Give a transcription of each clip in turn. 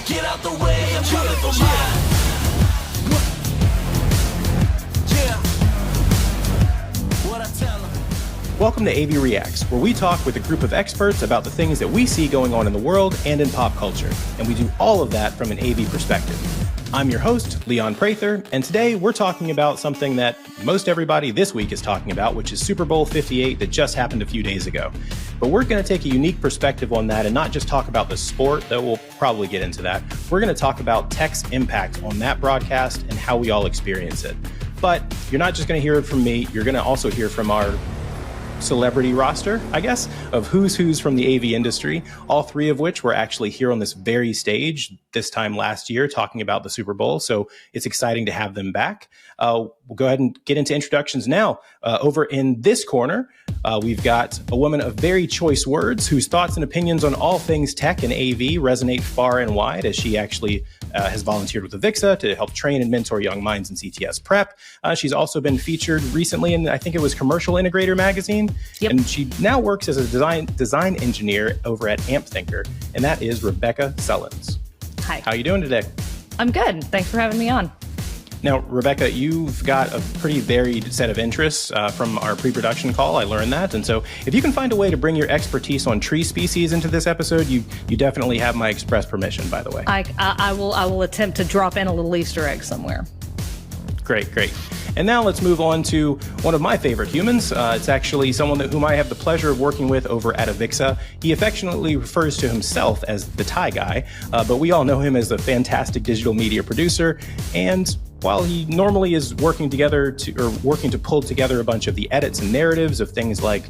Get out the way, I'm coming for mine. Yeah. What I tell 'em. Welcome to AV Reacts, where we talk with a group of experts about the things that we see going on in the world and in pop culture. And we do all of that from an AV perspective. I'm your host, Leon Prather, and today we're talking about something that most everybody this week is talking about, which is Super Bowl 58 that just happened a few days ago. But we're going to take a unique perspective on that and not just talk about the sport, though we'll probably get into that. We're going to talk about tech's impact on that broadcast and how we all experience it. But you're not just going to hear it from me, you're going to also hear from our celebrity roster, I guess, of who's from the AV industry, all three of which were actually here on this very stage this time last year talking about the Super Bowl. So it's exciting to have them back. We'll go ahead and get into introductions now. Over in this corner, we've got a woman of very choice words whose thoughts and opinions on all things tech and AV resonate far and wide, as she actually has volunteered with the VIXA to help train and mentor young minds in CTS prep. She's also been featured recently in, I think it was Commercial Integrator magazine. Yep. And she now works as a design engineer over at AmpThinker, and that is Rebecca Sullins. Hi. How are you doing today? I'm good. Thanks for having me on. Now, Rebecca, you've got a pretty varied set of interests from our pre-production call. I learned that. And so if you can find a way to bring your expertise on tree species into this episode, you definitely have my express permission, by the way. I will attempt to drop in a little Easter egg somewhere. Great. And now let's move on to one of my favorite humans. It's actually someone whom I have the pleasure of working with over at VIXA. He affectionately refers to himself as the Thai guy, but we all know him as a fantastic digital media producer. And while he normally is working to pull together a bunch of the edits and narratives of things like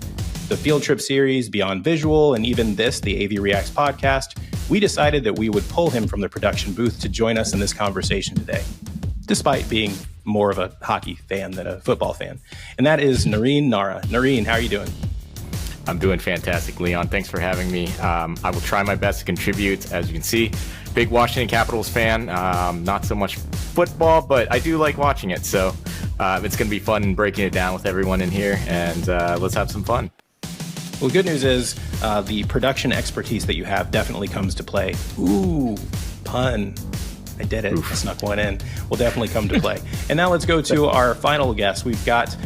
the Field Trip series, Beyond Visual, and even this, the AV Reacts podcast, we decided that we would pull him from the production booth to join us in this conversation today, despite being more of a hockey fan than a football fan. And that is Narin Nara. Narin, how are you doing? I'm doing fantastic, Leon. Thanks for having me. I will try my best to contribute. As you can see, big Washington Capitals fan. Not so much football, but I do like watching it. So it's going to be fun breaking it down with everyone in here, and let's have some fun. Well, the good news is the production expertise that you have definitely comes to play. Ooh, pun. I did it. Oof. I snuck one in. Will definitely come to play. And now let's go to our final guest. We've got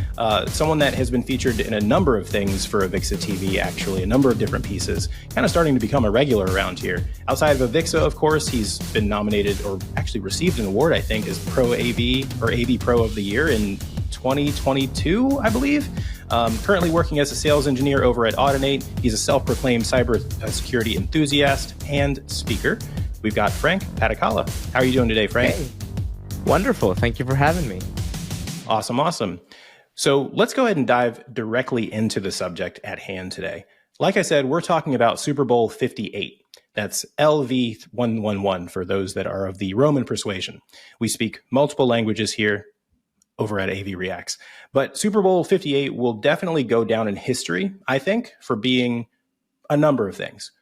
someone that has been featured in a number of things for VIXA TV, actually, a number of different pieces, kind of starting to become a regular around here. Outside of VIXA, of course, he's been nominated or actually received an award, I think, as Pro AV or AV Pro of the Year in 2022, I believe. Currently working as a sales engineer over at Audinate. He's a self-proclaimed cybersecurity enthusiast and speaker. We've got Frank Padikkala. How are you doing today, Frank? Hey. Wonderful. Thank you for having me. Awesome. So let's go ahead and dive directly into the subject at hand today. Like I said, we're talking about Super Bowl 58. That's LV111 for those that are of the Roman persuasion. We speak multiple languages here over at AV Reacts. But Super Bowl 58 will definitely go down in history, I think, for being a number of things.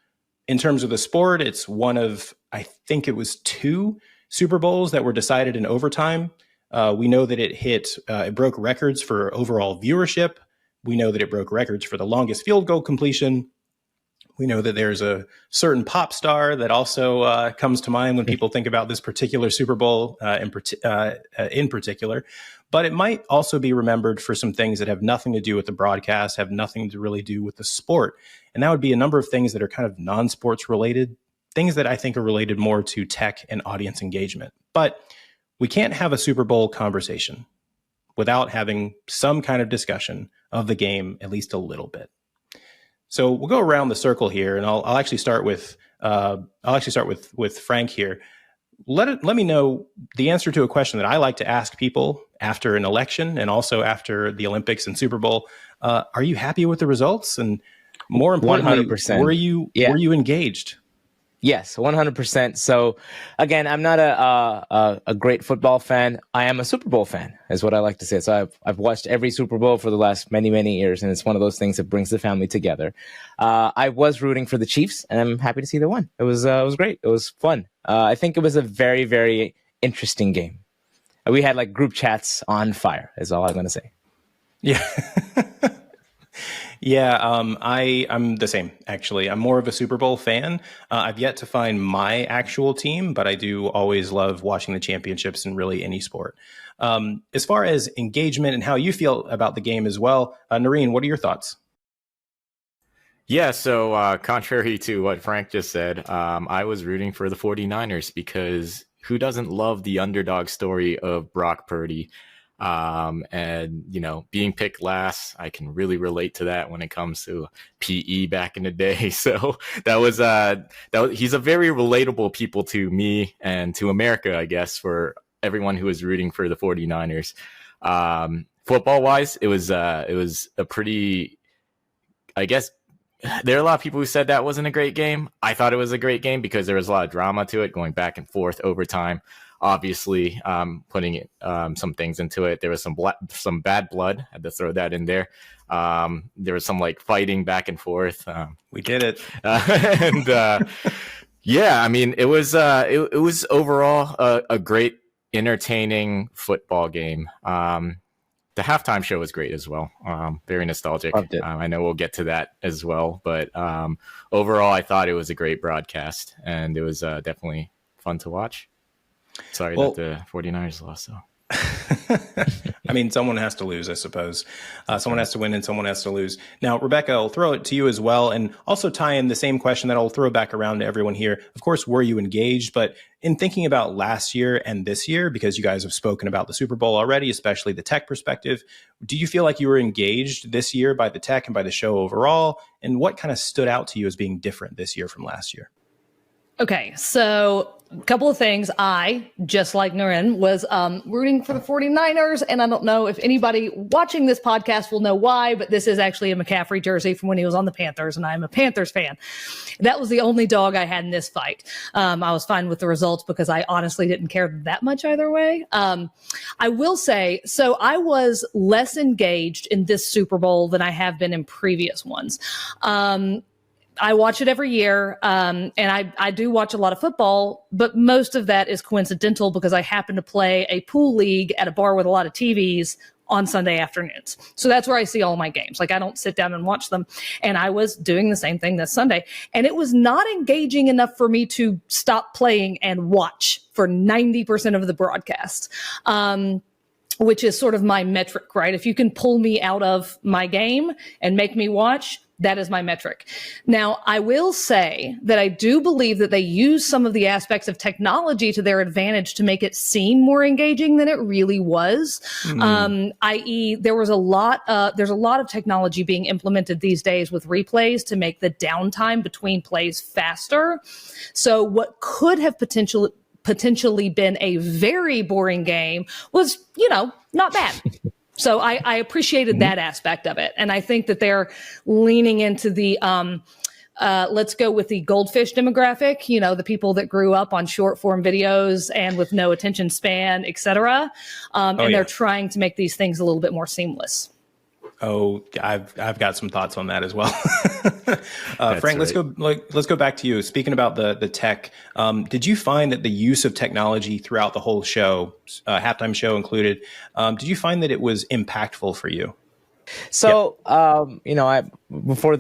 In terms of the sport, it's one of, I think it was 2 Super Bowls that were decided in overtime. We know that it broke records for overall viewership. We know that it broke records for the longest field goal completion. We know that there's a certain pop star that also comes to mind when people think about this particular Super Bowl in particular. But it might also be remembered for some things that have nothing to do with the broadcast, have nothing to really do with the sport. And that would be a number of things that are kind of non-sports related, things that I think are related more to tech and audience engagement. But we can't have a Super Bowl conversation without having some kind of discussion of the game, at least a little bit. So we'll go around the circle here, and I'll actually start with Frank here. Let me know the answer to a question that I like to ask people after an election and also after the Olympics and Super Bowl. Are you happy with the results? And more importantly, 100%. Were you engaged? Yes, 100%. So again, I'm not a great football fan. I am a Super Bowl fan, is what I like to say. So I've watched every Super Bowl for the last many years, and it's one of those things that brings the family together. I was rooting for the Chiefs, and I'm happy to see they won. It was great. It was fun. I think it was a very interesting game. We had like group chats on fire, is all I'm going to say. Yeah. Yeah, I'm the same, actually. I'm more of a Super Bowl fan. I've yet to find my actual team, but I do always love watching the championships in really any sport. As far as engagement and how you feel about the game as well, Narin, what are your thoughts? Yeah, so contrary to what Frank just said, I was rooting for the 49ers because who doesn't love the underdog story of Brock Purdy? And, you know, being picked last, I can really relate to that when it comes to PE back in the day. So he's a very relatable people to me and to America, I guess, for everyone who was rooting for the 49ers. Football wise, it was a pretty, I guess, there are a lot of people who said that wasn't a great game. I thought it was a great game because there was a lot of drama to it, going back and forth overtime. Obviously, putting some things into it. There was some bad blood. I had to throw that in there. There was some like fighting back and forth. We did it. And yeah, I mean, it was overall a great, entertaining football game. The halftime show was great as well. Very nostalgic. I know we'll get to that as well. But overall, I thought it was a great broadcast, and it was definitely fun to watch. Sorry that the 49ers lost, though. I mean, someone has to lose, I suppose. Someone has to win and someone has to lose. Now, Rebecca, I'll throw it to you as well, and also tie in the same question that I'll throw back around to everyone here. Of course, were you engaged? But in thinking about last year and this year, because you guys have spoken about the Super Bowl already, especially the tech perspective, do you feel like you were engaged this year by the tech and by the show overall? And what kind of stood out to you as being different this year from last year? Okay, so a couple of things. I, just like Narin, was rooting for the 49ers, and I don't know if anybody watching this podcast will know why, but this is actually a McCaffrey jersey from when he was on the Panthers, and I'm a Panthers fan. That was the only dog I had in this fight. I was fine with the results because I honestly didn't care that much either way. I will say, so I was less engaged in this Super Bowl than I have been in previous ones. I watch it every year, and I do watch a lot of football, but most of that is coincidental because I happen to play a pool league at a bar with a lot of TVs on Sunday afternoons. So that's where I see all my games. Like, I don't sit down and watch them. And I was doing the same thing this Sunday. And it was not engaging enough for me to stop playing and watch for 90% of the broadcast. Which is sort of my metric, right? If you can pull me out of my game and make me watch, that is my metric. Now, I will say that I do believe that they use some of the aspects of technology to their advantage to make it seem more engaging than it really was. I.e., there's a lot of technology being implemented these days with replays to make the downtime between plays faster. So what could have potentially been a very boring game was, not bad. So I appreciated that aspect of it. And I think that they're leaning into the, let's go with the goldfish demographic, the people that grew up on short form videos and with no attention span, et cetera. They're trying to make these things a little bit more seamless. Oh, I've got some thoughts on that as well. Frank, let's go back to you. Speaking about the tech, did you find that the use of technology throughout the whole show, halftime show included, did you find that it was impactful for you? So, before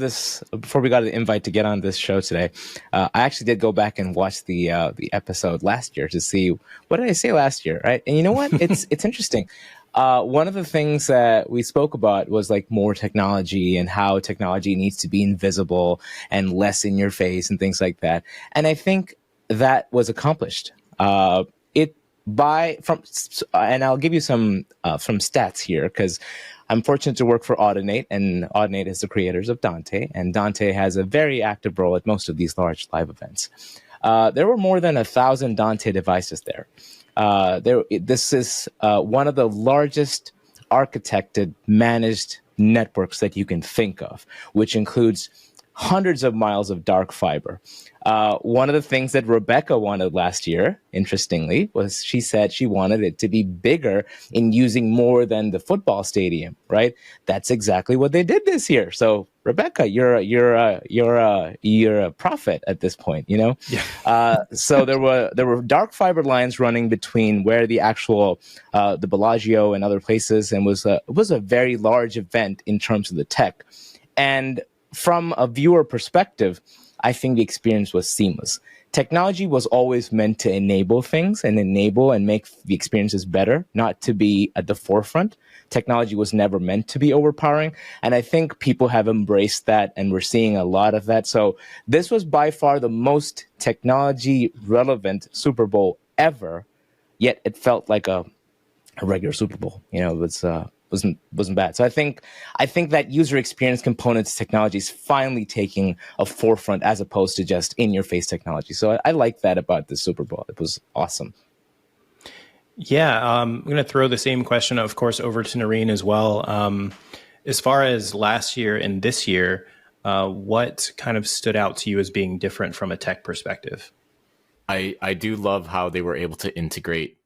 we got the invite to get on this show today, I actually did go back and watch the episode last year to see what did I say last year, right? And you know what? It's interesting. One of the things that we spoke about was like more technology and how technology needs to be invisible and less in your face and things like that. And I think that was accomplished. And I'll give you some stats here because I'm fortunate to work for Audinate, and Audinate is the creators of Dante, and Dante has a very active role at most of these large live events. There were more than 1,000 Dante devices there. This is one of the largest architected, managed networks that you can think of, which includes hundreds of miles of dark fiber. One of the things that Rebecca wanted last year, interestingly, was she said she wanted it to be bigger in using more than the football stadium, right? That's exactly what they did this year. So Rebecca, you're a prophet at this point, Yeah. So there were dark fiber lines running between where the actual the Bellagio and other places, and it was a very large event in terms of the tech. And from a viewer perspective, I think the experience was seamless. Technology was always meant to enable things and make the experiences better, not to be at the forefront. Technology was never meant to be overpowering. And I think people have embraced that, and we're seeing a lot of that. So this was by far the most technology relevant Super Bowl ever, yet it felt like a regular Super Bowl. It wasn't bad. So I think that user experience components technology is finally taking a forefront as opposed to just in-your-face technology. So I like that about the Super Bowl. It was awesome. Yeah, I'm going to throw the same question, of course, over to Narin as well. As far as last year and this year, what kind of stood out to you as being different from a tech perspective? I do love how they were able to integrate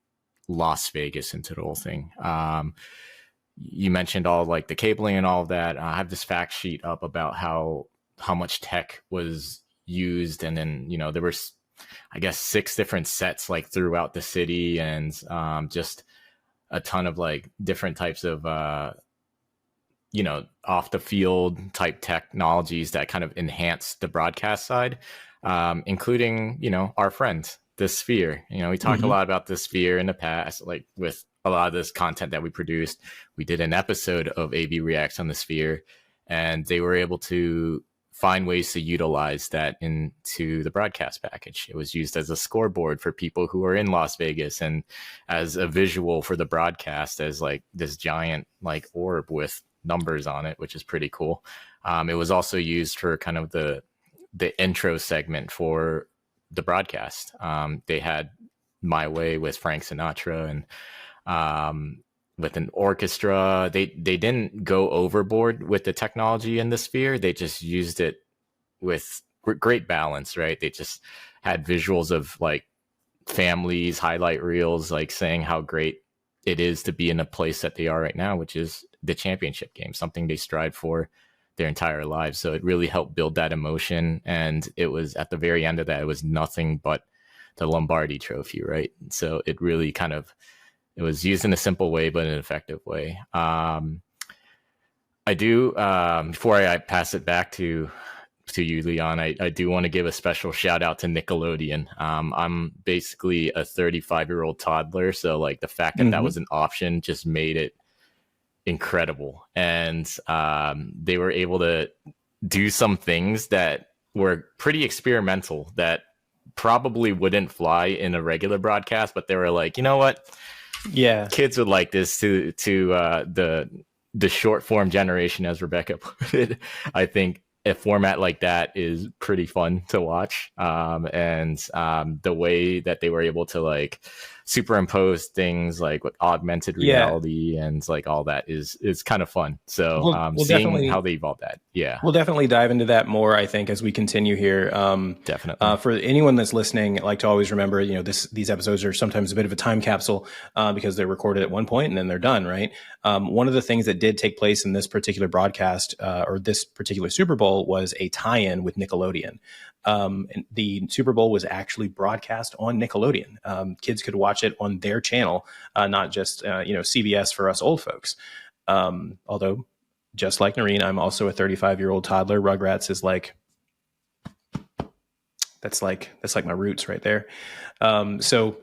Las Vegas into the whole thing. You mentioned all like the cabling and all of that. I have this fact sheet up about how much tech was used, and then there were, I guess, 6 different sets like throughout the city, and just a ton of like different types of off the field type technologies that kind of enhance the broadcast side, including our friend the Sphere. We talked a lot about the Sphere in the past, like with a lot of this content that we produced. We did an episode of AV Reacts on the Sphere, and they were able to find ways to utilize that into the broadcast package. It was used as a scoreboard for people who are in Las Vegas, and as a visual for the broadcast as like this giant like orb with numbers on it, which is pretty cool. It was also used for kind of the intro segment for the broadcast. They had My Way with Frank Sinatra, and with an orchestra. They didn't go overboard with the technology in the Sphere. They just used it with great balance, right? They just had visuals of like families, highlight reels, like saying how great it is to be in a place that they are right now, which is the championship game, something they strive for their entire lives. So it really helped build that emotion. And it was at the very end of that, it was nothing but the Lombardi trophy, right? So it really kind of, it was used in a simple way, but in an effective way. I do, before I pass it back to you, Leon, I do want to give a special shout out to Nickelodeon. I'm basically a 35-year-old toddler, so like the fact that that was an option just made it incredible. And they were able to do some things that were pretty experimental that probably wouldn't fly in a regular broadcast, but they were like, you know what? Yeah, Kids would like this to the short form generation, as Rebecca put it. I think a format like that is pretty fun to watch. And the way that they were able to like superimpose things like with augmented reality and like all that is kind of fun. So we'll seeing how they evolve that. Yeah. We'll definitely dive into that more, I think, as we continue here. Definitely. For anyone that's listening, I like to always remember, these episodes are sometimes a bit of a time capsule because they're recorded at one point and then they're done, right? One of the things that did take place in this particular broadcast or this particular Super Bowl was a tie-in with Nickelodeon. And the Super Bowl was actually broadcast on Nickelodeon. Kids could watch it on their channel, not just CBS for us old folks. Although, just like Narin, I'm also a 35-year-old toddler. Rugrats is like that's like my roots right there. So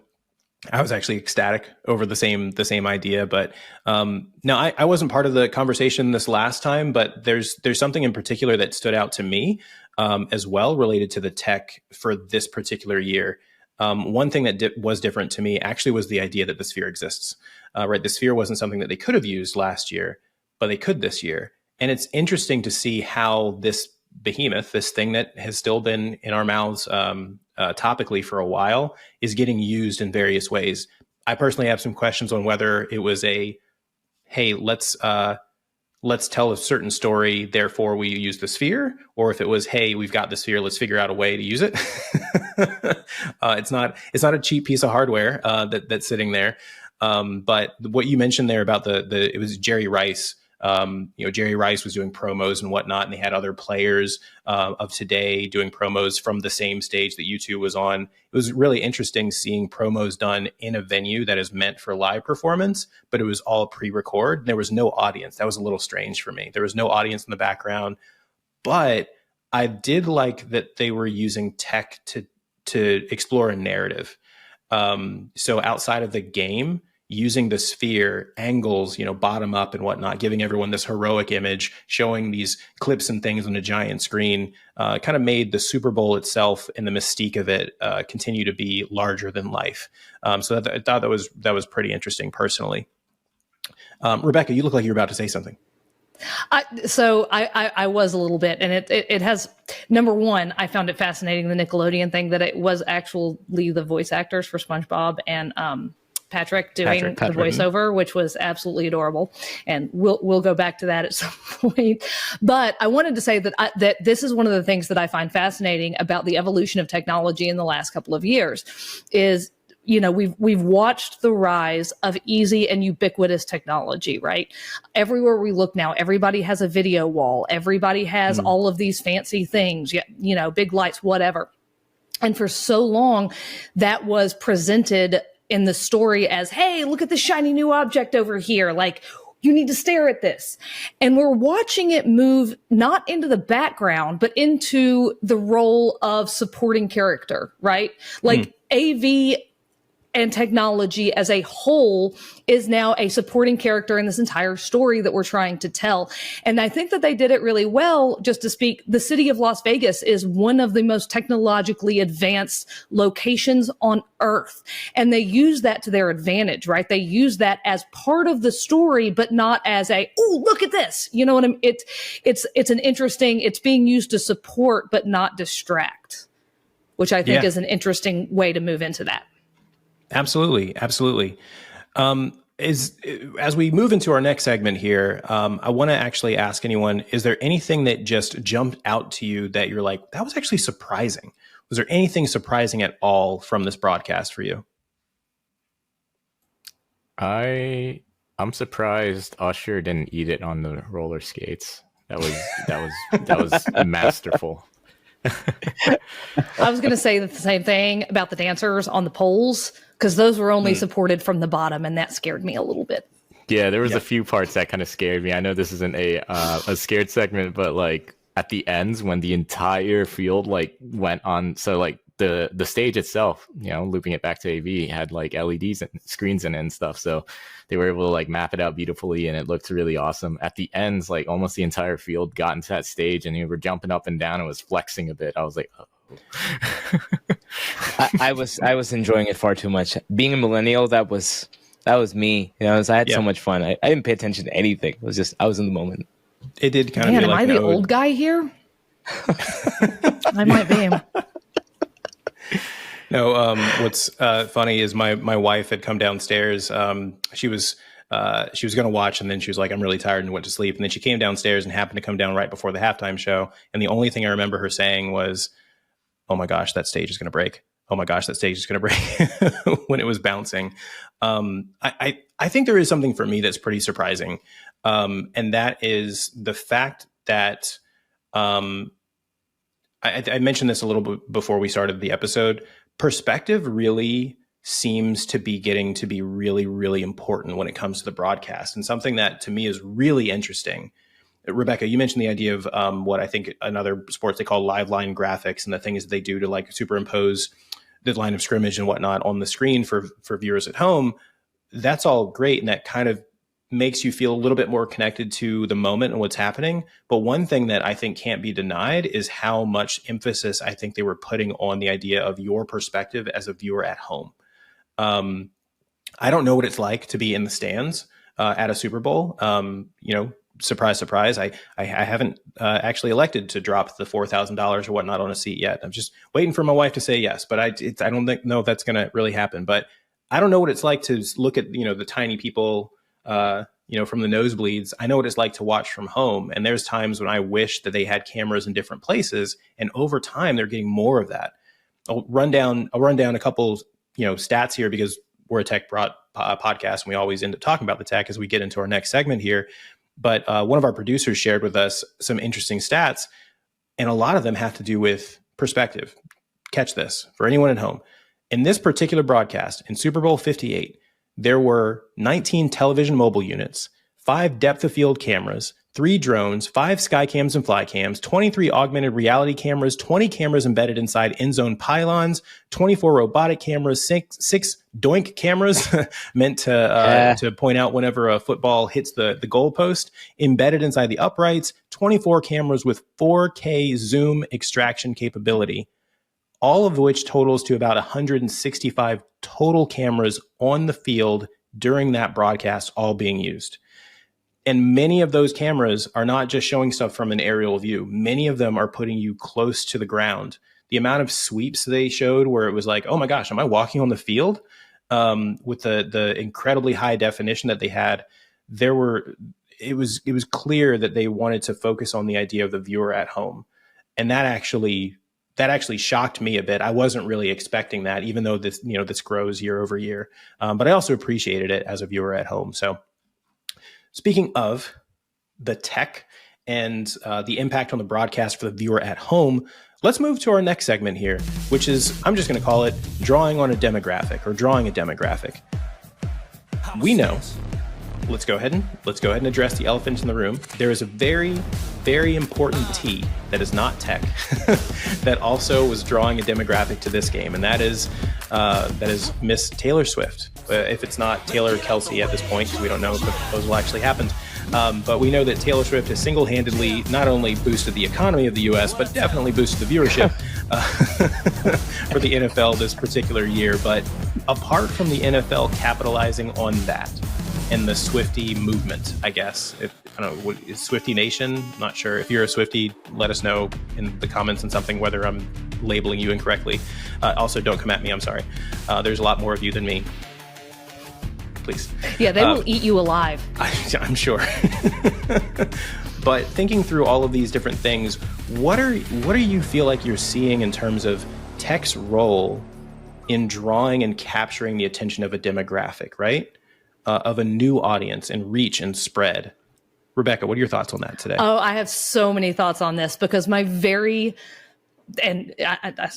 I was actually ecstatic over the same idea, but no, I wasn't part of the conversation this last time. But there's something in particular that stood out to me as well related to the tech for this particular year. One thing that was different to me actually was the idea that the Sphere exists. Right, the Sphere wasn't something that they could have used last year, but they could this year. And it's interesting to see how this behemoth, this thing that has still been in our mouths topically for a while, is getting used in various ways. I personally have some questions on whether it was hey, let's tell a certain story, therefore we use the Sphere, or if it was, hey, we've got the Sphere, let's figure out a way to use it. It's not a cheap piece of hardware that's sitting there. But what you mentioned there about it was Jerry Rice. Jerry Rice was doing promos and whatnot, and they had other players of today doing promos from the same stage that U2 was on. It was really interesting seeing promos done in a venue that is meant for live performance, but it was all pre-record. There was no audience. That was a little strange for me. There was no audience in the background. but I did like that they were using tech to explore a narrative. So outside of the game, using the sphere angles, bottom up and whatnot, giving everyone this heroic image, showing these clips and things on a giant screen, kind of made the Super Bowl itself and the mystique of it continue to be larger than life. So I thought that was pretty interesting personally. Rebecca, you look like you're about to say something. I was a little bit, and it has, number one, I found it fascinating, the Nickelodeon thing, that it was actually the voice actors for SpongeBob and Patrick doing the voiceover, which was absolutely adorable. And we'll go back to that at some point. But I wanted to say that that this is one of the things that I find fascinating about the evolution of technology in the last couple of years is, we've watched the rise of easy and ubiquitous technology, right? Everywhere we look now, everybody has a video wall. Everybody has all of these fancy things, big lights, whatever. And for so long, that was presented in the story as, hey, look at this shiny new object over here. Like, you need to stare at this. And we're watching it move not into the background, but into the role of supporting character, right? Like AV and technology as a whole is now a supporting character in this entire story that we're trying to tell. And I think that they did it really well. Just to speak, the city of Las Vegas is one of the most technologically advanced locations on Earth. And they use that to their advantage, right? They use that as part of the story, but not as oh, look at this. You know what I mean? It's an interesting, it's being used to support, but not distract, which I think is an interesting way to move into that. Absolutely. As we move into our next segment here, I want to actually ask anyone, is there anything that just jumped out to you that you're like, that was actually surprising? Was there anything surprising at all from this broadcast for you? I'm surprised Usher didn't eat it on the roller skates. That was masterful. I was going to say the same thing about the dancers on the poles, because those were only supported from the bottom, and that scared me a little bit. Yeah, there was a few parts that kind of scared me. I know this isn't a scared segment, but like at the ends when the entire field like went on, so like the stage itself, looping it back to AV, had like LEDs and screens in it and stuff. So they were able to like map it out beautifully, and it looked really awesome. At the ends, like almost the entire field got into that stage, and you were jumping up and down and was flexing a bit. I was like, oh. I was enjoying it far too much. Being a millennial, that was me. I had so much fun. I didn't pay attention to anything. It was just I was in the moment. It did kind of. Man, be like am I the old guy here? I might be. No, what's funny is my wife had come downstairs. She was going to watch, and then she was like, I'm really tired, and went to sleep. And then she came downstairs and happened to come down right before the halftime show. And the only thing I remember her saying was, oh my gosh, that stage is going to break. Oh my gosh, that stage is going to break when it was bouncing. I think there is something for me that's pretty surprising. And that is the fact that I mentioned this a little bit before we started the episode. Perspective really seems to be getting to be really, really important when it comes to the broadcast, and something that to me is really interesting. Rebecca, you mentioned the idea of what I think another sports they call live line graphics, and the things that they do to like superimpose the line of scrimmage and whatnot on the screen for viewers at home. That's all great, and that kind of makes you feel a little bit more connected to the moment and what's happening. But one thing that I think can't be denied is how much emphasis I think they were putting on the idea of your perspective as a viewer at home. I don't know what it's like to be in the stands at a Super Bowl. Surprise, surprise. I haven't actually elected to drop the $4,000 or whatnot on a seat yet. I'm just waiting for my wife to say yes, but I don't know if that's going to really happen. But I don't know what it's like to look at, the tiny people, from the nosebleeds. I know what it's like to watch from home. And there's times when I wish that they had cameras in different places. And over time, they're getting more of that. I'll run down a couple, stats here because we're a tech podcast and we always end up talking about the tech as we get into our next segment here. But one of our producers shared with us some interesting stats, and a lot of them have to do with perspective. Catch this for anyone at home. In this particular broadcast, in Super Bowl 58, there were 19 television mobile units, 5 depth of field cameras, 3 drones, 5 sky cams and fly cams, 23 augmented reality cameras, 20 cameras embedded inside end zone pylons, 24 robotic cameras, 6 doink cameras meant to point out whenever a football hits the goalpost, embedded inside the uprights, 24 cameras with 4K zoom extraction capability, all of which totals to about 165 total cameras on the field during that broadcast, all being used. And many of those cameras are not just showing stuff from an aerial view. Many of them are putting you close to the ground. The amount of sweeps they showed where it was like, oh my gosh, am I walking on the field? With the incredibly high definition that they had, it was clear that they wanted to focus on the idea of the viewer at home. And that actually shocked me a bit. I wasn't really expecting that, even though this grows year over year. But I also appreciated it as a viewer at home. So speaking of the tech and the impact on the broadcast for the viewer at home, let's move to our next segment here, which is, I'm just going to call it drawing a demographic. We know. Let's go ahead and address the elephant in the room. There is a very, very important T that is not tech that also was drawing a demographic to this game, and that is Miss Taylor Swift. If it's not Taylor Kelsey at this point, because we don't know if the proposal actually happened. But we know that Taylor Swift has single-handedly not only boosted the economy of the U.S., but definitely boosted the viewership for the NFL this particular year. But apart from the NFL capitalizing on that and the Swiftie movement, I guess, I don't know, what is Swiftie Nation? Not sure. If you're a Swiftie, let us know in the comments and something whether I'm labeling you incorrectly. Also, don't come at me. I'm sorry. There's a lot more of you than me. Please. Yeah, they will eat you alive. I'm sure. But thinking through all of these different things, what do you feel like you're seeing in terms of tech's role in drawing and capturing the attention of a demographic, right? Of a new audience and reach and spread. Rebecca, what are your thoughts on that today? Oh, I have so many thoughts on this because I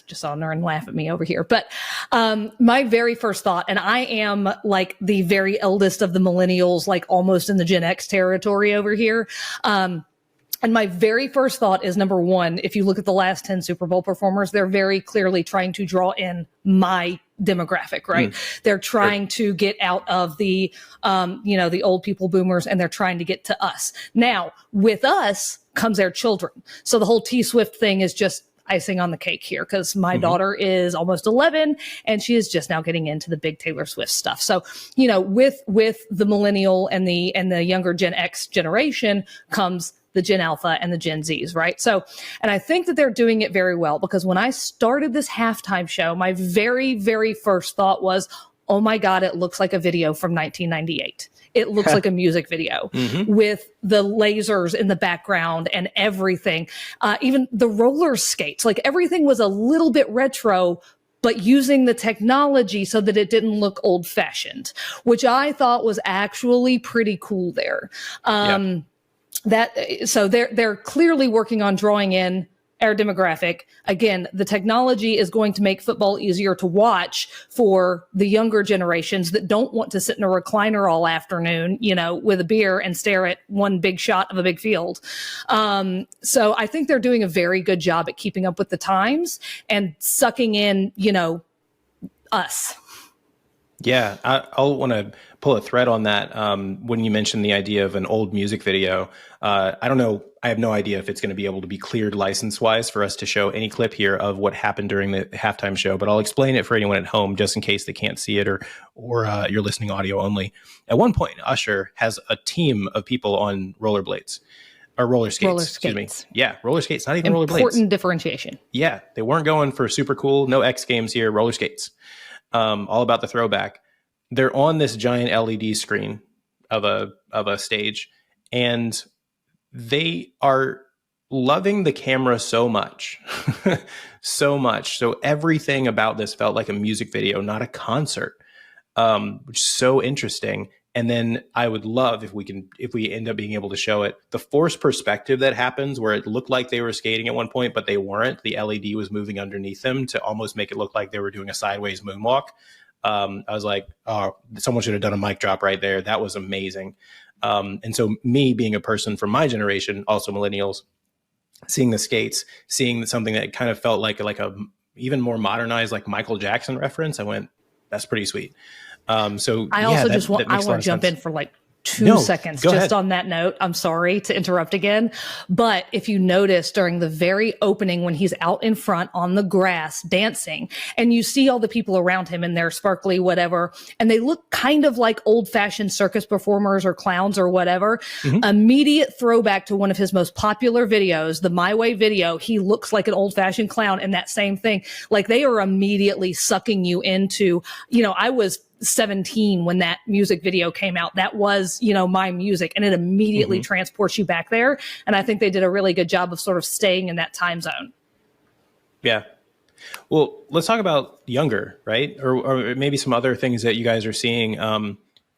just saw Narin laugh at me over here, but my very first thought, and I am like the very eldest of the millennials, like almost in the Gen X territory over here. And my very first thought is, number one, if you look at the last 10 Super Bowl performers, they're very clearly trying to draw in my demographic, right? They're trying to get out of the, the old people boomers, and they're trying to get to us. Now, with us comes their children. So the whole T Swift thing is just icing on the cake here, because my daughter is almost 11 and she is just now getting into the big Taylor Swift stuff. So, with the millennial and the younger Gen X generation comes the Gen Alpha and the Gen Zs, right? So, and I think that they're doing it very well, because when I started this halftime show, my very, very first thought was, oh my God, it looks like a video from 1998. It looks like a music video with the lasers in the background and everything. Even the roller skates, like everything was a little bit retro, but using the technology so that it didn't look old fashioned, which I thought was actually pretty cool there. So they're clearly working on drawing in our demographic. Again, the technology is going to make football easier to watch for the younger generations that don't want to sit in a recliner all afternoon, with a beer and stare at one big shot of a big field. So I think they're doing a very good job at keeping up with the times and sucking in, us. Yeah, I'll want to pull a thread on that. When you mentioned the idea of an old music video, I don't know. I have no idea if it's going to be able to be cleared license-wise for us to show any clip here of what happened during the halftime show, but I'll explain it for anyone at home just in case they can't see it or you're listening audio only. At one point, Usher has a team of people on rollerblades. Or roller skates, excuse me. Yeah, roller skates, not even rollerblades. Important differentiation. Yeah, they weren't going for super cool, no X Games here, roller skates. All about the throwback. They're on this giant LED screen of a stage, and they are loving the camera so much, so much. So everything about this felt like a music video, not a concert, which is so interesting. And then I would love if we end up being able to show it, the forced perspective that happens where it looked like they were skating at one point, but they weren't. The LED was moving underneath them to almost make it look like they were doing a sideways moonwalk. I was like, oh, someone should have done a mic drop right there. That was amazing. And so me being a person from my generation, also millennials, seeing the skates, seeing something that kind of felt like a even more modernized, like Michael Jackson reference, I went, that's pretty sweet. So I also I want to jump in for like 2 seconds just ahead. On that note. I'm sorry to interrupt again, but if you notice during the very opening when he's out in front on the grass dancing and you see all the people around him in their sparkly whatever, and they look kind of like old-fashioned circus performers or clowns or whatever, immediate throwback to one of his most popular videos, the My Way video. He looks like an old-fashioned clown in that same thing. Like they are immediately sucking you into, I was 17 when that music video came out. That was, my music, and it immediately transports you back there. And I think they did a really good job of sort of staying in that time zone. Yeah. Well, let's talk about younger, right? Or maybe some other things that you guys are seeing.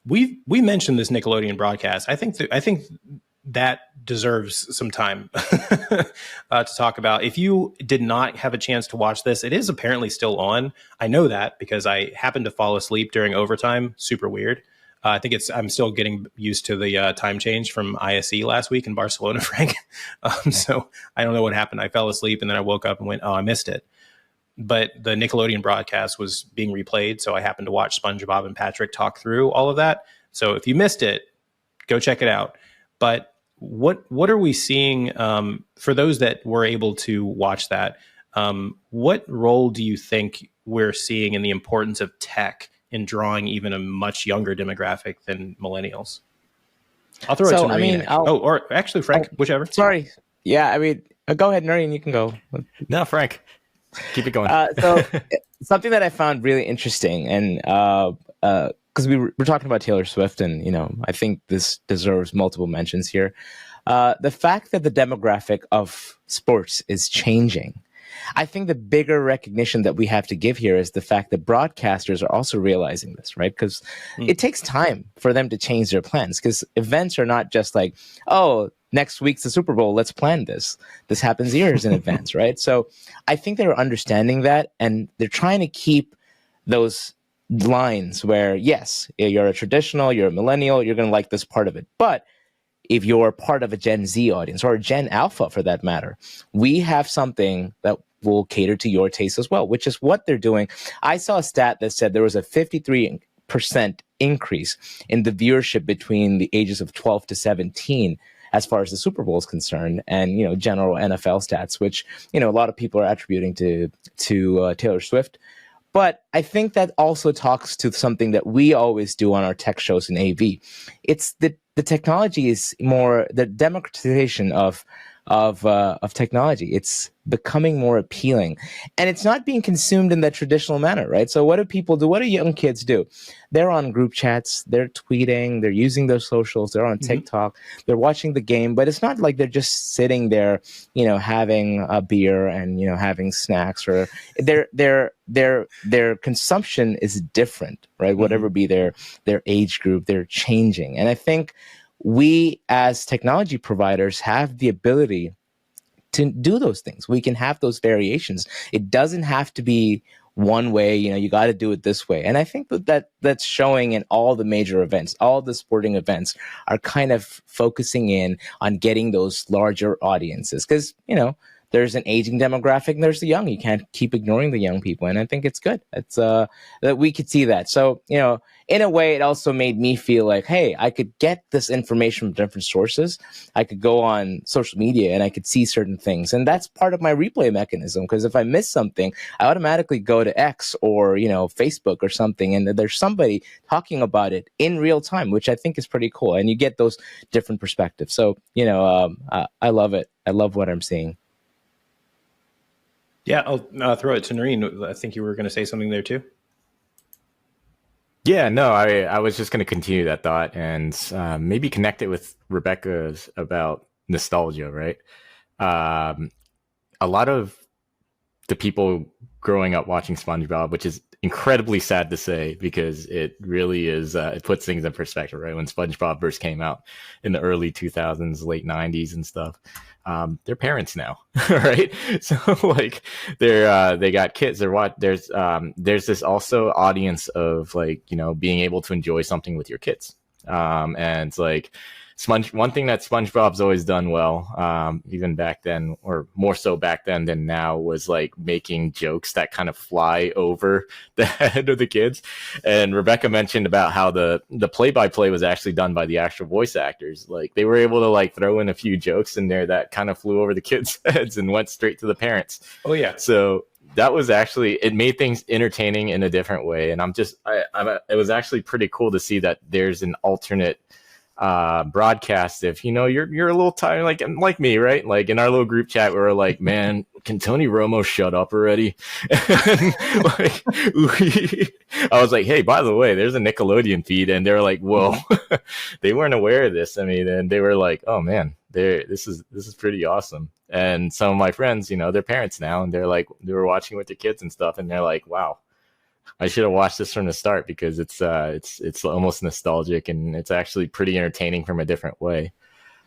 We mentioned this Nickelodeon broadcast. I think that deserves some time to talk about. If you did not have a chance to watch this, it is apparently still on. I know that because I happened to fall asleep during overtime. Super weird. I think I'm still getting used to the time change from ISE last week in Barcelona, Frank. So I don't know what happened. I fell asleep and then I woke up and went, oh, I missed it. But the Nickelodeon broadcast was being replayed. So I happened to watch SpongeBob and Patrick talk through all of that. So if you missed it, go check it out. But what are we seeing for those that were able to watch that? What role do you think we're seeing in the importance of tech in drawing even a much younger demographic than millennials? I'll throw it to Narin. Or actually, Frank, whichever. Sorry. Yeah, go ahead, Narin, you can go. No, Frank, keep it going. So something that I found really interesting, and because we're talking about Taylor Swift, and I think this deserves multiple mentions here. The fact that the demographic of sports is changing. I think the bigger recognition that we have to give here is the fact that broadcasters are also realizing this, right? Because it takes time for them to change their plans, because events are not just like, oh, next week's the Super Bowl, let's plan this. This happens years in advance, right? So I think they're understanding that, and they're trying to keep those lines where, yes, you're a traditional, you're a millennial, you're going to like this part of it. But if you're part of a Gen Z audience, or a Gen Alpha for that matter, we have something that will cater to your taste as well, which is what they're doing. I saw a stat that said there was a 53% increase in the viewership between the ages of 12 to 17 as far as the Super Bowl is concerned, and general NFL stats, which a lot of people are attributing to Taylor Swift. But I think that also talks to something that we always do on our tech shows in AV. It's the technology is more the democratization of technology. It's becoming more appealing, and it's not being consumed in that traditional manner, right? So what do people do? What do young kids do? They're on group chats, they're tweeting, they're using their socials, they're on TikTok, they're watching the game, but it's not like they're just sitting there, having a beer and, having snacks, or their consumption is different, right? Whatever be their age group, they're changing. And I think we as technology providers have the ability to do those things. We can have those variations. It doesn't have to be one way, you got to do it this way. And I think that's showing in all the major events. All the sporting events are kind of focusing in on getting those larger audiences, because, there's an aging demographic and there's the young. You can't keep ignoring the young people. And I think it's good. It's that we could see that. So, in a way, it also made me feel like, hey, I could get this information from different sources. I could go on social media and I could see certain things. And that's part of my replay mechanism, because if I miss something, I automatically go to X or, Facebook or something, and there's somebody talking about it in real time, which I think is pretty cool. And you get those different perspectives. So, I love it. I love what I'm seeing. Yeah, I'll throw it to Narin. I think you were going to say something there too. Yeah, no, I was just going to continue that thought and maybe connect it with Rebecca's about nostalgia, right? A lot of the people growing up watching SpongeBob, which is incredibly sad to say because it really is, it puts things in perspective, right? When SpongeBob first came out in the early 2000s, late 90s and stuff, they're parents now, right? So like they got kids. There's this also audience of like, you know, being able to enjoy something with your kids. And it's like one thing that SpongeBob's always done well, even back then, or more so back then than now, was like making jokes that kind of fly over the head of the kids. And Rebecca mentioned about how the play-by-play was actually done by the actual voice actors. Like they were able to like throw in a few jokes in there that kind of flew over the kids' heads and went straight to the parents. Oh yeah. So that was actually, it made things entertaining in a different way. And it was actually pretty cool to see that there's an alternate broadcast if, you know, you're a little tired, like me, right? Like in our little group chat, we were like, man, can Tony Romo shut up already? And like, I was like, hey, by the way, there's a Nickelodeon feed. And they were like, whoa, they weren't aware of this. I mean, and they were like, oh man, this is pretty awesome. And some of my friends, you know, they're parents now, and they're like, they were watching with their kids and stuff, and they're like, wow, I should have watched this from the start because it's almost nostalgic, and it's actually pretty entertaining from a different way.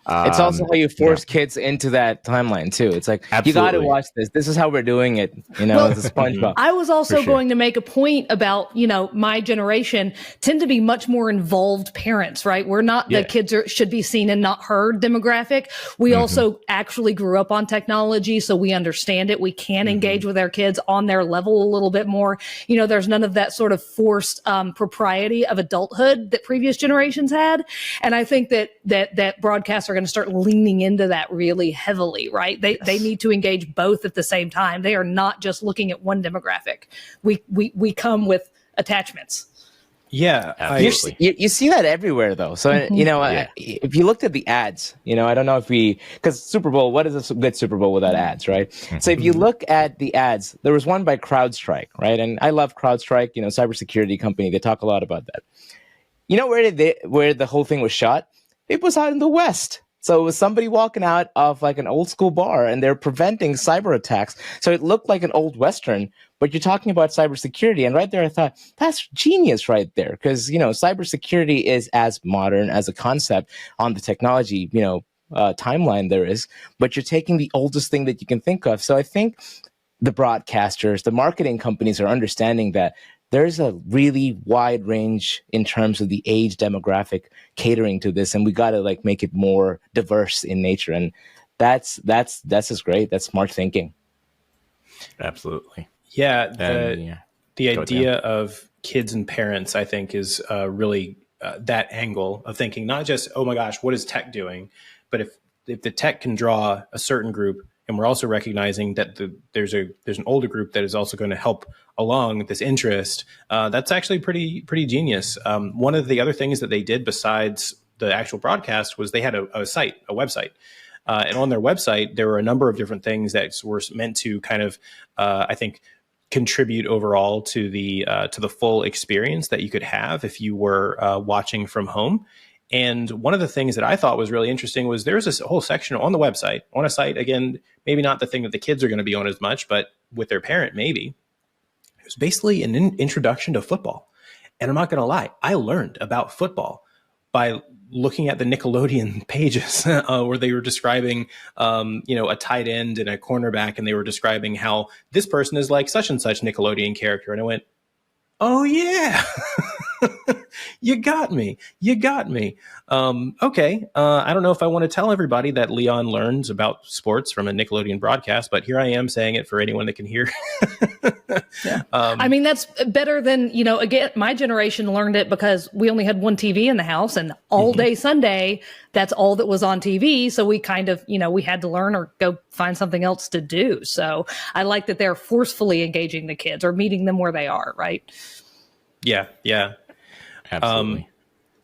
It's also how you force kids into that timeline too. It's like, you got to watch this. This is how we're doing it. You know, it's a SpongeBob. I was also going to make a point about, you know, my generation tend to be much more involved parents, right? We're not the kids should be seen and not heard demographic. We also actually grew up on technology, so we understand it. We can engage with our kids on their level a little bit more. You know, there's none of that sort of forced propriety of adulthood that previous generations had. And I think that broadcasts are going to start leaning into that really heavily, right? They need to engage both at the same time. They are not just looking at one demographic. We come with attachments. Yeah, you see that everywhere though. So you know, if you looked at the ads, you know, I don't know if because Super Bowl, what is a good Super Bowl without ads, right? So if you look at the ads, there was one by CrowdStrike, right? And I love CrowdStrike, you know, cybersecurity company. They talk a lot about that. You know where the whole thing was shot? It was out in the West. So it was somebody walking out of like an old school bar, and they're preventing cyber attacks. So it looked like an old Western, but you're talking about cybersecurity. And right there, I thought, that's genius right there. Because, you know, cybersecurity is as modern as a concept on the technology, you know, timeline there is. But you're taking the oldest thing that you can think of. So I think the broadcasters, the marketing companies are understanding that there's a really wide range in terms of the age demographic catering to this, and we got to like make it more diverse in nature. And that's just great. That's smart thinking. Absolutely. Yeah. The idea of kids and parents, I think, is really that angle of thinking, not just, oh my gosh, what is tech doing? But if the tech can draw a certain group, and we're also recognizing that there's an older group that is also going to help along this interest. That's actually pretty genius. One of the other things that they did besides the actual broadcast was they had a website. And on their website, there were a number of different things that were meant to kind of, I think, contribute overall to the full experience that you could have if you were watching from home. And one of the things that I thought was really interesting was there's this whole section on the website, on a site, again, maybe not the thing that the kids are going to be on as much, but with their parent, maybe. It was basically an introduction to football. And I'm not going to lie, I learned about football by looking at the Nickelodeon pages where they were describing, you know, a tight end and a cornerback, and they were describing how this person is like such and such Nickelodeon character. And I went, oh yeah, you got me. Okay. I don't know if I want to tell everybody that Leon learns about sports from a Nickelodeon broadcast, but here I am saying it for anyone that can hear. I mean, that's better than, you know, again, my generation learned it because we only had one TV in the house, and all day Sunday, that's all that was on TV. So we kind of, you know, we had to learn or go find something else to do. So I like that they're forcefully engaging the kids or meeting them where they are, right? Yeah. Absolutely.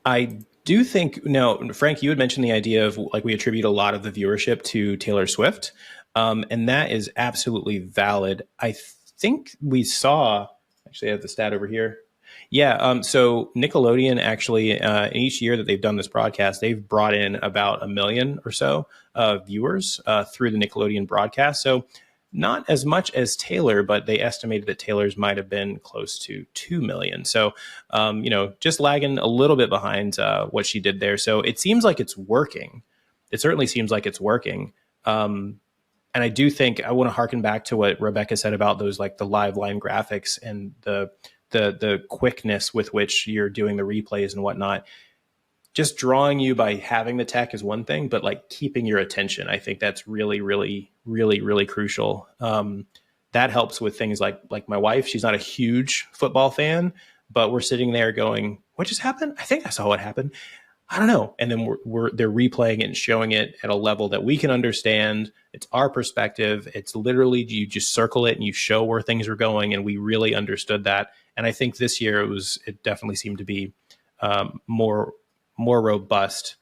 I do think, now, Frank, you had mentioned the idea of like we attribute a lot of the viewership to Taylor Swift. And that is absolutely valid. I think we saw, actually I have the stat over here. Yeah. So Nickelodeon actually, each year that they've done this broadcast, they've brought in about 1 million or so viewers through the Nickelodeon broadcast. So not as much as Taylor, but they estimated that Taylor's might have been close to 2 million. So, just lagging a little bit behind what she did there. So it seems like it's working. It certainly seems like it's working. And I do think I want to harken back to what Rebecca said about those, like the live line graphics and the quickness with which you're doing the replays and whatnot. Just drawing you by having the tech is one thing, but like keeping your attention, I think that's really, really, really, really crucial. That helps with things like my wife. She's not a huge football fan, but we're sitting there going, "What just happened? I think I saw what happened. I don't know." And then they're replaying it and showing it at a level that we can understand. It's our perspective. It's literally, you just circle it and you show where things are going, and we really understood that. And I think this year it definitely seemed to be more robust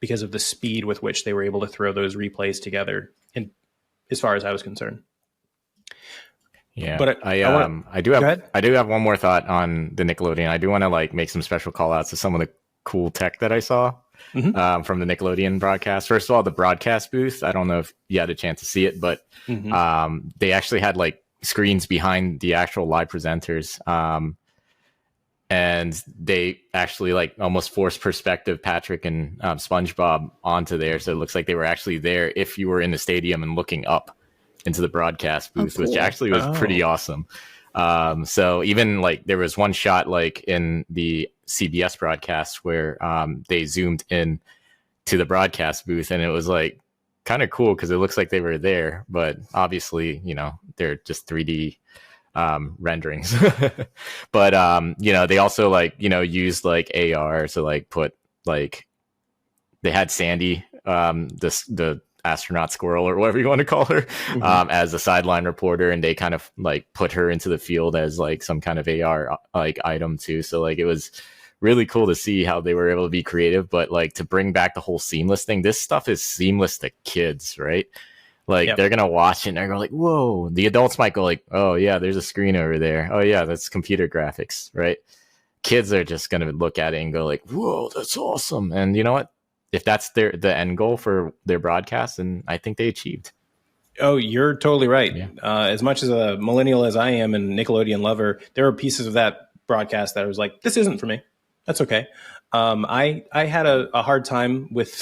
because of the speed with which they were able to throw those replays together, and as far as I was concerned. Yeah, but I do have one more thought on the Nickelodeon. I do want to like make some special call outs to some of the cool tech that I saw from the Nickelodeon broadcast. First of all, the broadcast booth, I don't know if you had a chance to see it, but they actually had like screens behind the actual live presenters. And they actually like almost forced perspective Patrick and SpongeBob onto there. So it looks like they were actually there if you were in the stadium and looking up into the broadcast booth, which actually was pretty awesome. So even like there was one shot like in the CBS broadcast where they zoomed in to the broadcast booth, and it was like kind of cool because it looks like they were there, but obviously, they're just 3D renderings. But they also like used like AR to like put like they had Sandy, the astronaut squirrel or whatever you want to call her, as a sideline reporter, and they kind of like put her into the field as like some kind of AR like item too. So like it was really cool to see how they were able to be creative, but like to bring back the whole seamless thing. This stuff is seamless to kids, right? Like they're gonna watch it and they're gonna like, whoa. The adults might go like, oh yeah, there's a screen over there. Oh yeah, that's computer graphics, right? Kids are just gonna look at it and go like, whoa, that's awesome. And you know what? If that's the end goal for their broadcast, then I think they achieved. Oh, you're totally right. Yeah. As much as a millennial as I am and Nickelodeon lover, there were pieces of that broadcast that I was like, this isn't for me. That's okay. I had a hard time with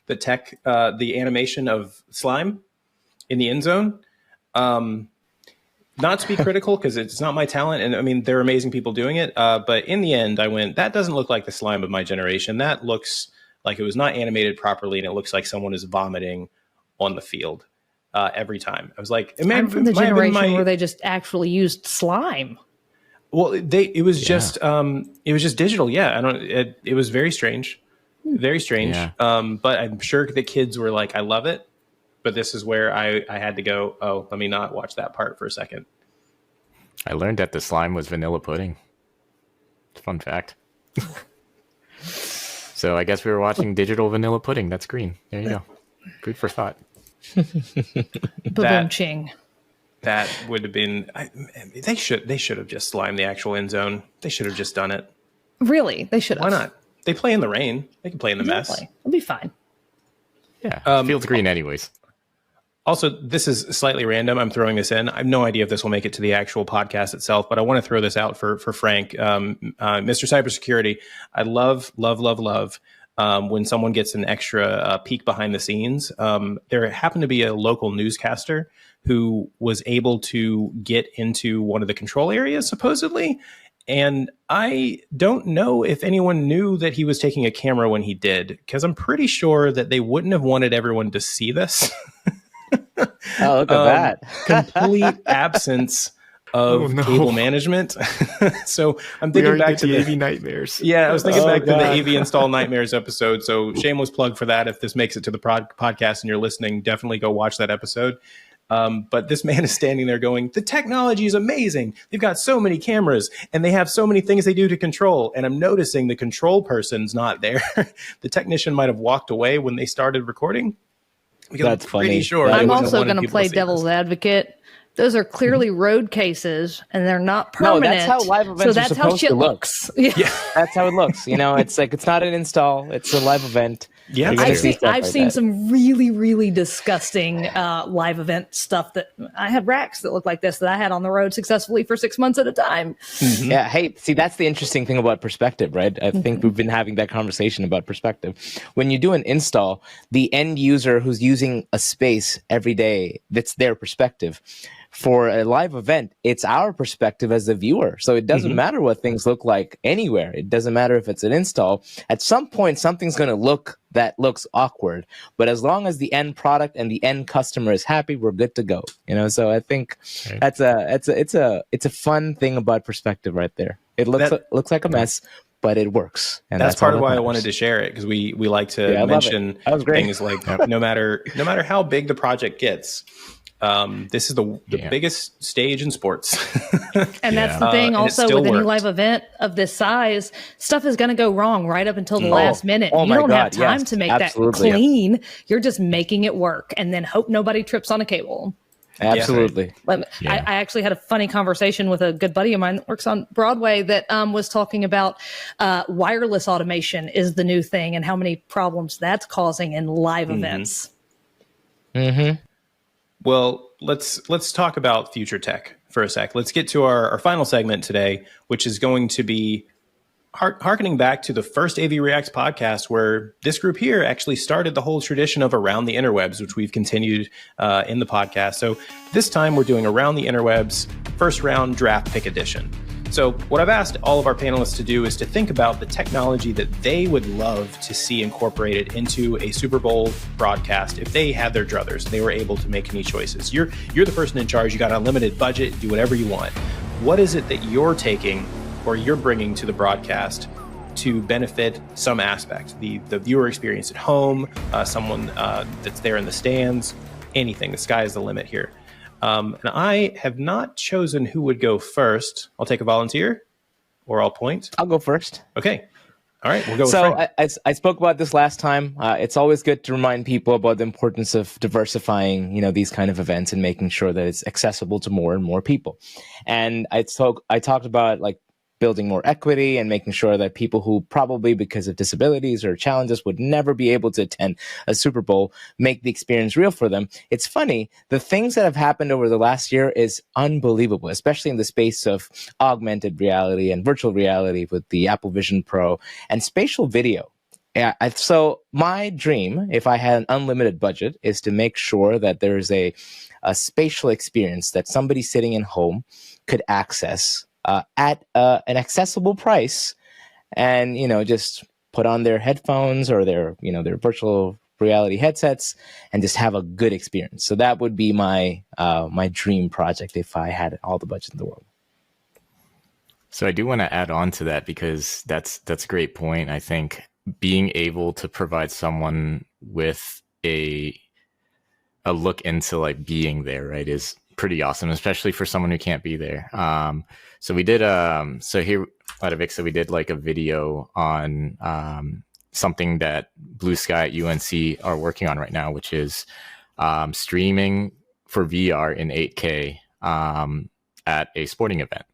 the tech, the animation of slime in the end zone. Not to be critical, because it's not my talent, and I mean there are amazing people doing it. But in the end, I went, that doesn't look like the slime of my generation. That looks like it was not animated properly, and it looks like someone is vomiting on the field every time. I was like, I'm from the generation where they just actually used slime. Well, it was just digital. Yeah, it was very strange, very strange. Yeah. But I'm sure the kids were like, I love it. But this is where I had to go, oh, let me not watch that part for a second. I learned that the slime was vanilla pudding. Fun fact. So I guess we were watching digital vanilla pudding. That's green. There you go. Food for thought. Ba-boom-ching. That would have been. They should have just slimed the actual end zone. They should have just done it. Really, they should have. Why not? They play in the rain. They can play in the mess. It'll be fine. Yeah, field's green anyways. Also, this is slightly random. I'm throwing this in. I have no idea if this will make it to the actual podcast itself, but I want to throw this out for Frank. Mr. Cybersecurity, I love when someone gets an extra peek behind the scenes. There happened to be a local newscaster who was able to get into one of the control areas, supposedly. And I don't know if anyone knew that he was taking a camera when he did, because I'm pretty sure that they wouldn't have wanted everyone to see this. Oh, look at that. Complete absence of cable management. So I'm thinking back to the AV nightmares. Yeah, I was thinking back to the AV install nightmares episode. So shameless plug for that. If this makes it to the podcast and you're listening, definitely go watch that episode. But this man is standing there going, the technology is amazing. They've got so many cameras and they have so many things they do to control. And I'm noticing the control person's not there. The technician might have walked away when they started recording. Because That's I'm pretty funny. sure. I'm also going to play devil's advocate. Those are clearly road cases, and they're not permanent. No, that's how live events so are that's how supposed shit to look. looks. Yeah. That's how it looks. It's like, it's not an install. It's a live event. Yeah, You're gonna I've see seen, stuff I've like seen that. some really, really disgusting live event stuff that I had racks that looked like this that I had on the road successfully for 6 months at a time. Yeah. Hey, see, that's the interesting thing about perspective, right? I think we've been having that conversation about perspective. When you do an install, the end user who's using a space every day, that's their perspective. For a live event, it's our perspective as the viewer. So it doesn't matter what things look like anywhere. It doesn't matter if it's an install. At some point, something's going to look that looks awkward. But as long as the end product and the end customer is happy, we're good to go. So I think it's a fun thing about perspective right there. It looks like a mess, but it works. And that's part all of that why I matters. wanted to share it, because we like to I love mention it. That was great. things like no matter how big the project gets, this is the biggest stage in sports. And that's the thing and it also still with any worked. live event of this size, stuff is going to go wrong right up until the last minute. Oh You my don't have God, time yes, to make absolutely. that clean. You're just making it work and then hope nobody trips on a cable. Absolutely. I actually had a funny conversation with a good buddy of mine that works on Broadway that was talking about wireless automation is the new thing and how many problems that's causing in live events. Well, let's talk about future tech for a sec. Let's get to our final segment today, which is going to be harkening back to the first AV Reacts podcast, where this group here actually started the whole tradition of Around the Interwebs, which we've continued in the podcast. So this time we're doing Around the Interwebs first round draft pick edition. So what I've asked all of our panelists to do is to think about the technology that they would love to see incorporated into a Super Bowl broadcast if they had their druthers and they were able to make any choices. You're the person in charge. You got an unlimited budget. Do whatever you want. What is it that you're taking or you're bringing to the broadcast to benefit some aspect? The viewer experience at home, someone that's there in the stands, anything. The sky is the limit here. And I have not chosen who would go first. I'll take a volunteer, or I'll point. I'll go first. Okay. All right, we'll go with So Frank. I spoke about this last time. It's always good to remind people about the importance of diversifying, these kind of events and making sure that it's accessible to more and more people. And I talked about building more equity and making sure that people who probably because of disabilities or challenges would never be able to attend a Super Bowl make the experience real for them. It's funny, the things that have happened over the last year is unbelievable, especially in the space of augmented reality and virtual reality with the Apple Vision Pro and spatial video. Yeah, so my dream, if I had an unlimited budget, is to make sure that there is a spatial experience that somebody sitting in home could access at an accessible price, and just put on their headphones or their virtual reality headsets and just have a good experience. So that would be my my dream project if I had all the budget in the world. So I do want to add on to that, because that's a great point. I think being able to provide someone with a look into being there, right, is pretty awesome, especially for someone who can't be there. So we did so here at Avixa, we did a video on something that Blue Sky at UNC are working on right now, which is streaming for VR in 8K at a sporting event.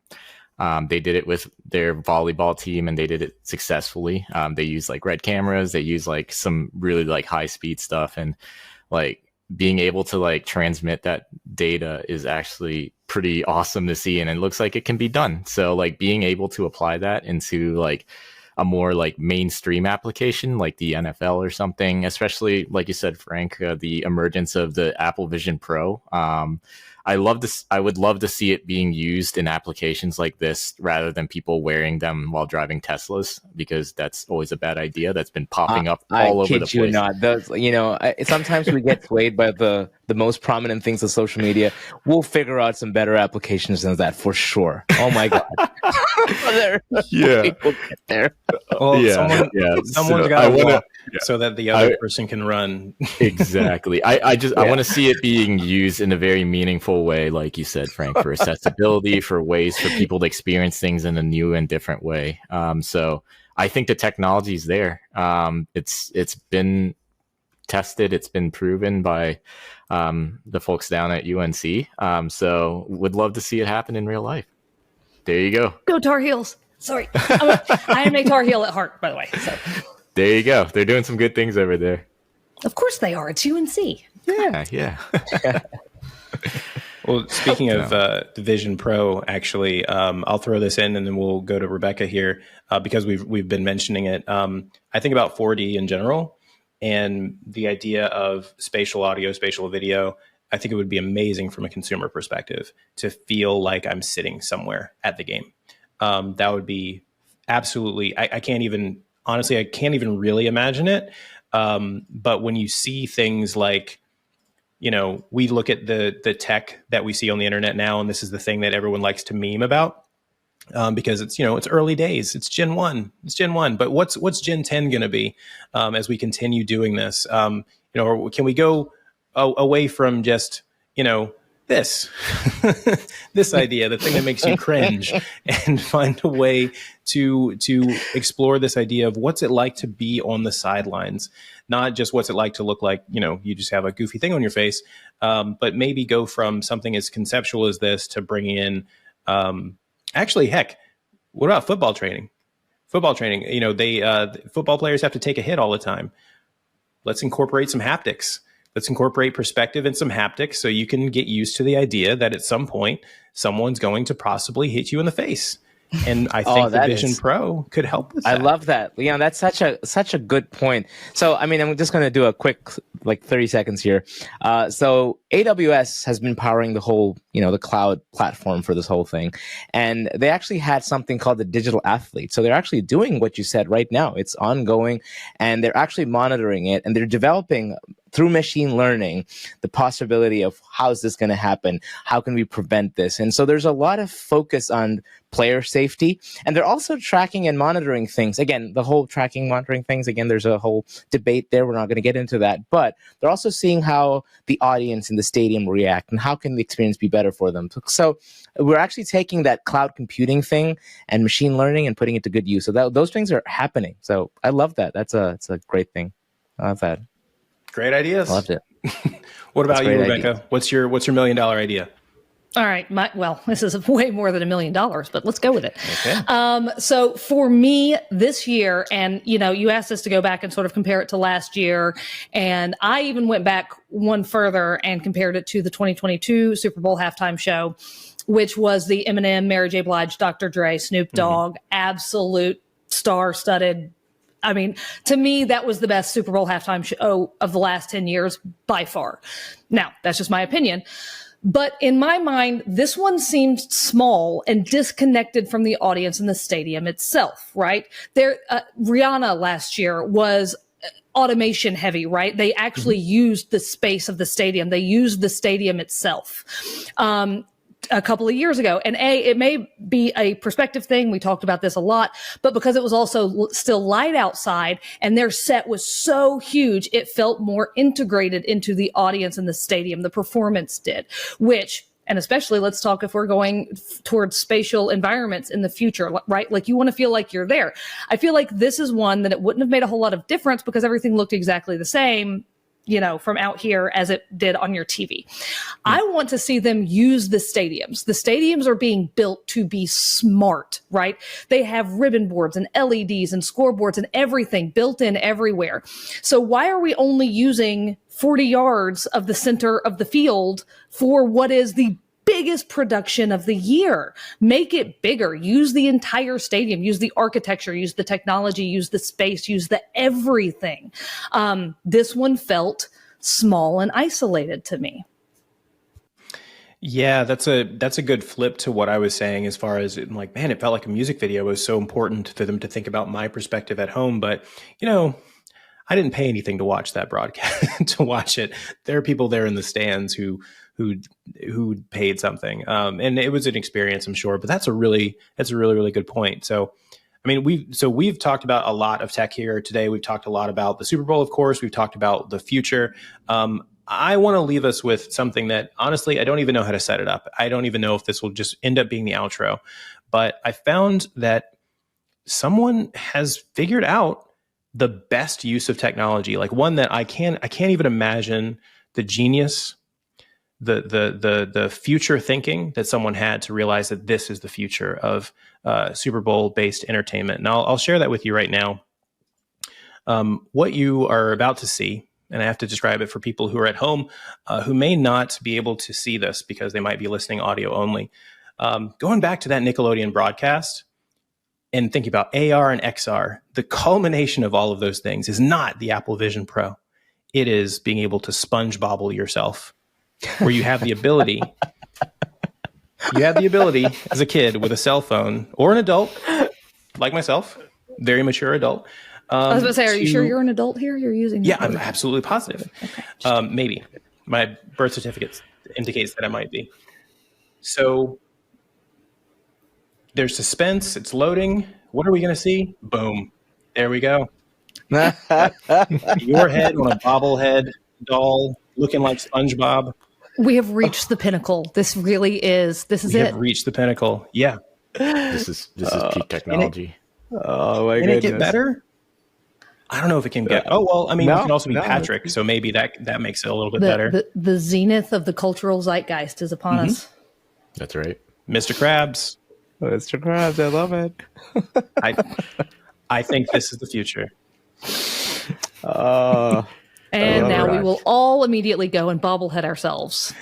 They did it with their volleyball team, and they did it successfully. They use red cameras, they use some really high speed stuff, and being able to transmit that data is actually pretty awesome to see, and it looks like it can be done. So being able to apply that into a more mainstream application like the NFL or something, especially like you said, Frank, the emergence of the Apple Vision Pro. I would love to see it being used in applications like this rather than people wearing them while driving Teslas, because that's always a bad idea. That's been popping up all over the place. I kid you not. Sometimes we get swayed by the most prominent things on social media. We'll figure out some better applications than that for sure. Oh my God. Yeah. We'll get there. Well, yeah. someone's got to walk so that the other person can run. Exactly. I want to see it being used in a very meaningful way, like you said, Frank, for accessibility, for ways for people to experience things in a new and different way. So I think the technology is there. It's been tested. It's been proven by the folks down at UNC. So would love to see it happen in real life. There you go. Go Tar Heels. Sorry. I am a Tar Heel at heart, by the way. So. There you go. They're doing some good things over there. Of course they are. It's UNC. Yeah. Well, speaking of the Vision Pro, actually, I'll throw this in and then we'll go to Rebecca here because we've been mentioning it. I think about 4D in general and the idea of spatial audio, spatial video. I think it would be amazing from a consumer perspective to feel like I'm sitting somewhere at the game. That would be absolutely, I can't even really imagine it. But when you see things like, we look at the tech that we see on the internet now, and this is the thing that everyone likes to meme about because it's, it's early days. It's Gen 1. But what's Gen 10 going to be as we continue doing this? Or can we go away from just, this this idea, the thing that makes you cringe, and find a way to explore this idea of what's it like to be on the sidelines, not just what's it like to look like, you just have a goofy thing on your face, but maybe go from something as conceptual as this to bringing in, actually, heck, what about football training? Football players have to take a hit all the time. Let's incorporate some haptics. Let's incorporate perspective and some haptics so you can get used to the idea that at some point someone's going to possibly hit you in the face. And I think the Vision Pro could help with that. I love that. Leon, that's such a good point. So, I'm just going to do a quick, 30 seconds here. So AWS has been powering the whole, the cloud platform for this whole thing. And they actually had something called the Digital Athlete. So they're actually doing what you said right now. It's ongoing, and they're actually monitoring it, and they're developing through machine learning the possibility of how is this going to happen? How can we prevent this? And so there's a lot of focus on player safety, and they're also tracking and monitoring things. Again, the whole tracking, monitoring things, again, there's a whole debate there. We're not going to get into that, but they're also seeing how the audience in the stadium react and how can the experience be better for them. So we're actually taking that cloud computing thing and machine learning and putting it to good use. So those things are happening. So I love that. It's a great thing. I love that. Great ideas. Loved it. What about you, Rebecca? Idea. What's your $1 million idea? All right. This is way more than $1 million, but let's go with it. Okay. So for me this year, and you asked us to go back and sort of compare it to last year, and I even went back one further and compared it to the 2022 Super Bowl halftime show, which was the Eminem, Mary J. Blige, Dr. Dre, Snoop Dogg, absolute star-studded. To me, that was the best Super Bowl halftime show of the last 10 years by far. Now, that's just my opinion. But in my mind, this one seemed small and disconnected from the audience in the stadium itself, right? Rihanna last year was automation heavy, right? They actually used the space of the stadium. They used the stadium itself. A couple of years ago. And it may be a perspective thing. We talked about this a lot, but because it was also still light outside and their set was so huge, it felt more integrated into the audience in the stadium. The performance did, and especially let's talk if we're going towards spatial environments in the future, right? Like you want to feel like you're there. I feel like this is one that it wouldn't have made a whole lot of difference because everything looked exactly the same, from out here as it did on your TV. I want to see them use the stadiums. The stadiums are being built to be smart, right? They have ribbon boards and LEDs and scoreboards and everything built in everywhere. So why are we only using 40 yards of the center of the field for what is the biggest production of the year? Make it bigger. Use the entire stadium. Use the architecture. Use the technology. Use the space. Use the everything. This one felt small and isolated to me. Yeah, that's a good flip to what I was saying as far as it felt like a music video was so important for them to think about my perspective at home. But, I didn't pay anything to watch that broadcast, to watch it. There are people there in the stands who paid something. And it was an experience, I'm sure, but that's a really good point. So, we've talked about a lot of tech here today. We've talked a lot about the Super Bowl, of course. We've talked about the future. I want to leave us with something that honestly, I don't even know how to set it up. I don't even know if this will just end up being the outro, but I found that someone has figured out the best use of technology, like one that I can't even imagine the genius, the future thinking that someone had to realize that this is the future of Super Bowl based entertainment. And I'll share that with you right now. What you are about to see, and I have to describe it for people who are at home who may not be able to see this because they might be listening audio only. Going back to that Nickelodeon broadcast and thinking about AR and XR, the culmination of all of those things is not the Apple Vision Pro. It is being able to sponge bobble yourself, where you have the ability. You have the ability as a kid with a cell phone, or an adult like myself, very mature adult. I was going to say, are you sure you're an adult here? You're using Yeah, I'm absolutely positive. Okay. Maybe. My birth certificate indicates that I might be. So there's suspense. It's loading. What are we going to see? Boom. There we go. Your head on a bobblehead doll looking like SpongeBob. We have reached the pinnacle. This really is. This is we it. Have reached the pinnacle. Yeah. This is peak technology. Oh my Can goodness. it get better? I don't know if it can get. Oh well, I mean, No, it can also be no. Patrick, so maybe that makes it a little bit better. The zenith of the cultural zeitgeist is upon us. That's right. Mr. Krabs. Mr. Krabs, I love it. I think this is the future. And now we Rush. will all immediately go and bobblehead ourselves.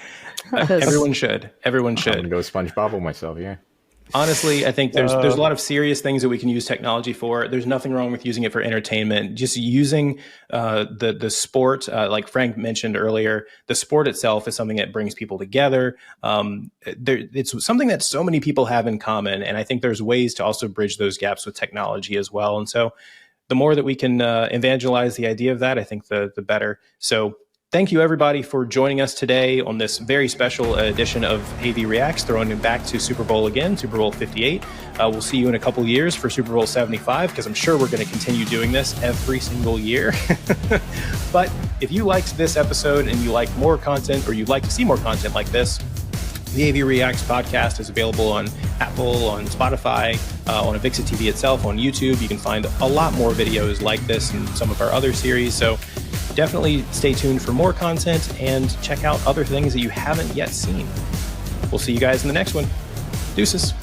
'Cause Everyone should. Everyone I'm should. gonna go SpongeBob myself. Yeah. Honestly, I think there's a lot of serious things that we can use technology for. There's nothing wrong with using it for entertainment. Just using the sport, like Frank mentioned earlier, the sport itself is something that brings people together. It's something that so many people have in common, and I think there's ways to also bridge those gaps with technology as well. And so, the more that we can evangelize the idea of that, I think the better. So. Thank you, everybody, for joining us today on this very special edition of AV Reacts, throwing it back to Super Bowl again, Super Bowl 58. We'll see you in a couple years for Super Bowl 75, because I'm sure we're going to continue doing this every single year. But if you liked this episode and you like more content, or you'd like to see more content like this, the AV Reacts podcast is available on Apple, on Spotify, on Avixa TV itself, on YouTube. You can find a lot more videos like this and some of our other series. So definitely stay tuned for more content and check out other things that you haven't yet seen. We'll see you guys in the next one. Deuces.